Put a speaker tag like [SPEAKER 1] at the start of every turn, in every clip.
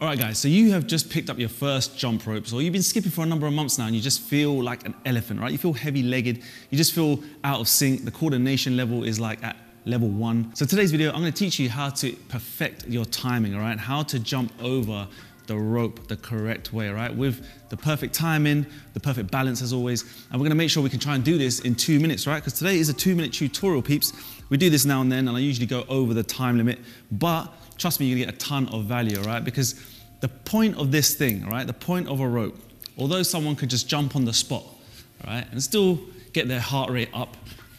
[SPEAKER 1] All right, guys, so you have just picked up your first jump ropes, or you've been skipping for a number of months now and you just feel like an elephant, right? You feel heavy-legged, you just feel out of sync. The coordination level is like at level 1. So today's video, I'm gonna teach you how to perfect your timing, all right? How to jump over the rope the correct way, all right? With the perfect timing, the perfect balance as always. And we're gonna make sure we can try and do this in 2 minutes, right? Because today is a 2-minute tutorial, peeps. We do this now and then, and I usually go over the time limit, but trust me, you're gonna get a ton of value, all right? Because the point of this thing, all right, the point of a rope, although someone could just jump on the spot, all right, and still get their heart rate up,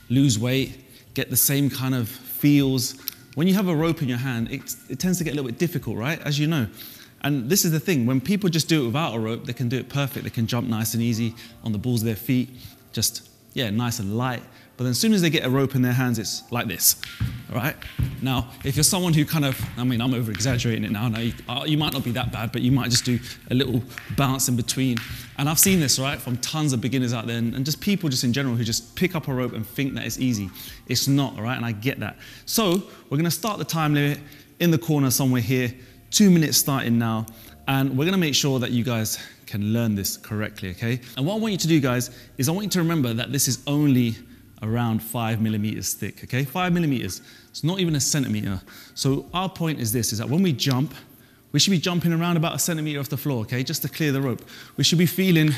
[SPEAKER 1] lose weight, get the same kind of feels, when you have a rope in your hand, it tends to get a little bit difficult, right, as you know. And this is the thing, when people just do it without a rope, they can do it perfect. They can jump nice and easy on the balls of their feet, just, yeah, nice and light. But then as soon as they get a rope in their hands, it's like this, all right? Now, if you're someone who kind of, I mean, I'm over-exaggerating it now. You might not be that bad, but you might just do a little bounce in between. And I've seen this, right, from tons of beginners out there and just people just in general who just pick up a rope and think that it's easy. It's not, all right, and I get that. So we're gonna start the time limit in the corner somewhere here, 2 minutes starting now, and we're gonna make sure that you guys can learn this correctly, okay? And what I want you to do, guys, is I want you to remember that this is only around 5 millimeters thick, okay? 5 millimeters, it's not even a centimeter. So our point is this, is that when we jump, we should be jumping around about a centimeter off the floor, okay? Just to clear the rope. We should be feeling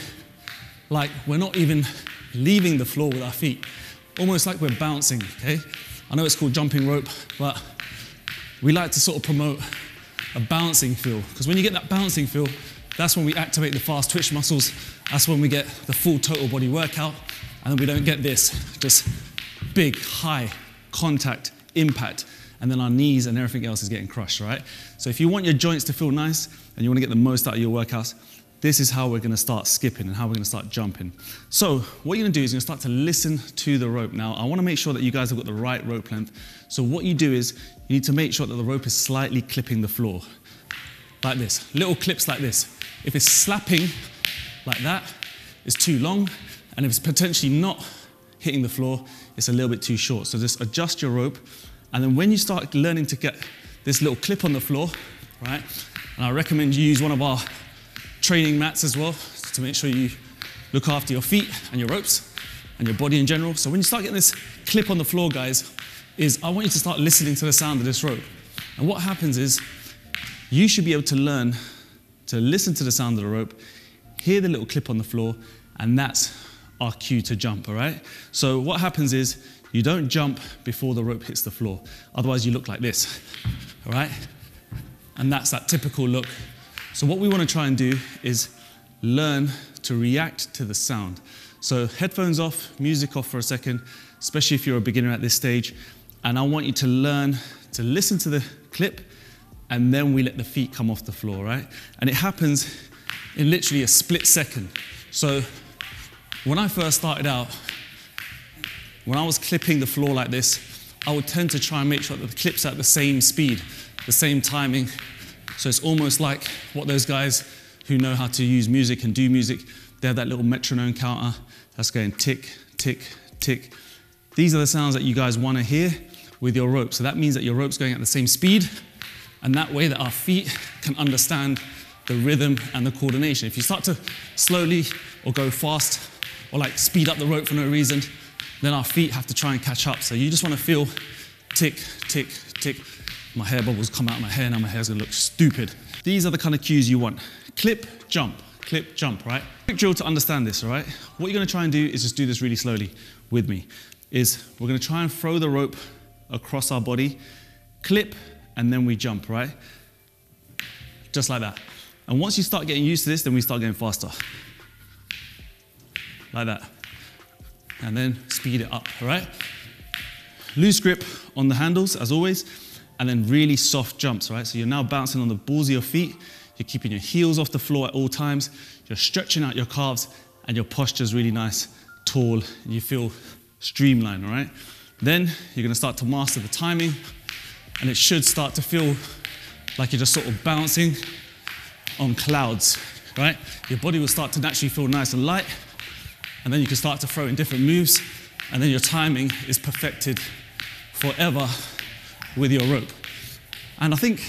[SPEAKER 1] like we're not even leaving the floor with our feet, almost like we're bouncing, okay? I know it's called jumping rope, but we like to sort of promote a bouncing feel, because when you get that bouncing feel, that's when we activate the fast twitch muscles, that's when we get the full total body workout, and then we don't get this, just big, high contact, impact, and then our knees and everything else is getting crushed, right? So if you want your joints to feel nice, and you want to get the most out of your workouts, this is how we're going to start skipping and how we're going to start jumping. So what you're going to do is you're going to start to listen to the rope. Now, I want to make sure that you guys have got the right rope length. So what you do is you need to make sure that the rope is slightly clipping the floor, like this, little clips like this. If it's slapping like that, it's too long, and if it's potentially not hitting the floor, it's a little bit too short. So just adjust your rope, and then when you start learning to get this little clip on the floor, right, and I recommend you use one of our training mats as well to make sure you look after your feet and your ropes and your body in general. So when you start getting this clip on the floor, guys, I want you to start listening to the sound of this rope. And what happens is you should be able to learn to listen to the sound of the rope, hear the little clip on the floor, and that's our cue to jump, all right? So what happens is you don't jump before the rope hits the floor. Otherwise you look like this, all right? And that's that typical look. So what we want to try and do is learn to react to the sound. So headphones off, music off for a second, especially if you're a beginner at this stage. And I want you to learn to listen to the clip, and then we let the feet come off the floor, right? And it happens in literally a split second. So when I first started out, when I was clipping the floor like this, I would tend to try and make sure that the clip's at the same speed, the same timing. So it's almost like what those guys who know how to use music and do music, they have that little metronome counter that's going tick, tick, tick. These are the sounds that you guys want to hear with your rope. So that means that your rope's going at the same speed, and that way that our feet can understand the rhythm and the coordination. If you start to slowly or go fast or like speed up the rope for no reason, then our feet have to try and catch up. So you just want to feel tick, tick, tick. My hair bubbles come out of my hair, now my hair's gonna look stupid. These are the kind of cues you want. Clip, jump, right? Quick drill to understand this, all right? What you're gonna try and do is just do this really slowly with me. We're gonna try and throw the rope across our body, clip, and then we jump, right? Just like that. And once you start getting used to this, then we start going faster. Like that. And then speed it up, all right? Loose grip on the handles, as always, and then really soft jumps, right? So you're now bouncing on the balls of your feet, you're keeping your heels off the floor at all times, you're stretching out your calves, and your posture's really nice, tall, and you feel streamlined, all right? Then you're gonna start to master the timing, and it should start to feel like you're just sort of bouncing on clouds, right? Your body will start to naturally feel nice and light, and then you can start to throw in different moves, and then your timing is perfected forever with your rope. And I think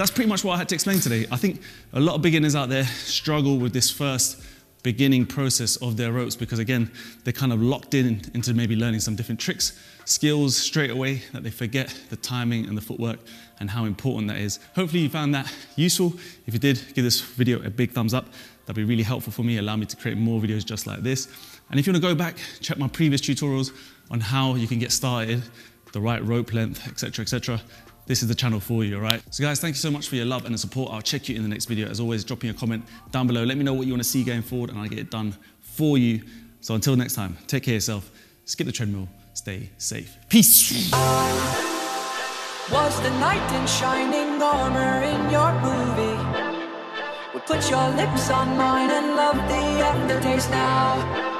[SPEAKER 1] that's pretty much what I had to explain today. I think a lot of beginners out there struggle with this first beginning process of their ropes because again, they're kind of locked into maybe learning some different tricks, skills straight away that they forget the timing and the footwork and how important that is. Hopefully you found that useful. If you did, give this video a big thumbs up. That'd be really helpful for me, allow me to create more videos just like this. And if you want to go back, check my previous tutorials on how you can get started, the right rope length, etc., etc. This is the channel for you, all right? So guys, thank you so much for your love and the support. I'll check you in the next video. As always, drop me a comment down below. Let me know what you want to see going forward and I'll get it done for you. So until next time, take care of yourself, skip the treadmill, stay safe. Peace.
[SPEAKER 2] Was the knight in shining armor in your movie? Would put your lips on mine and love the aftertaste now.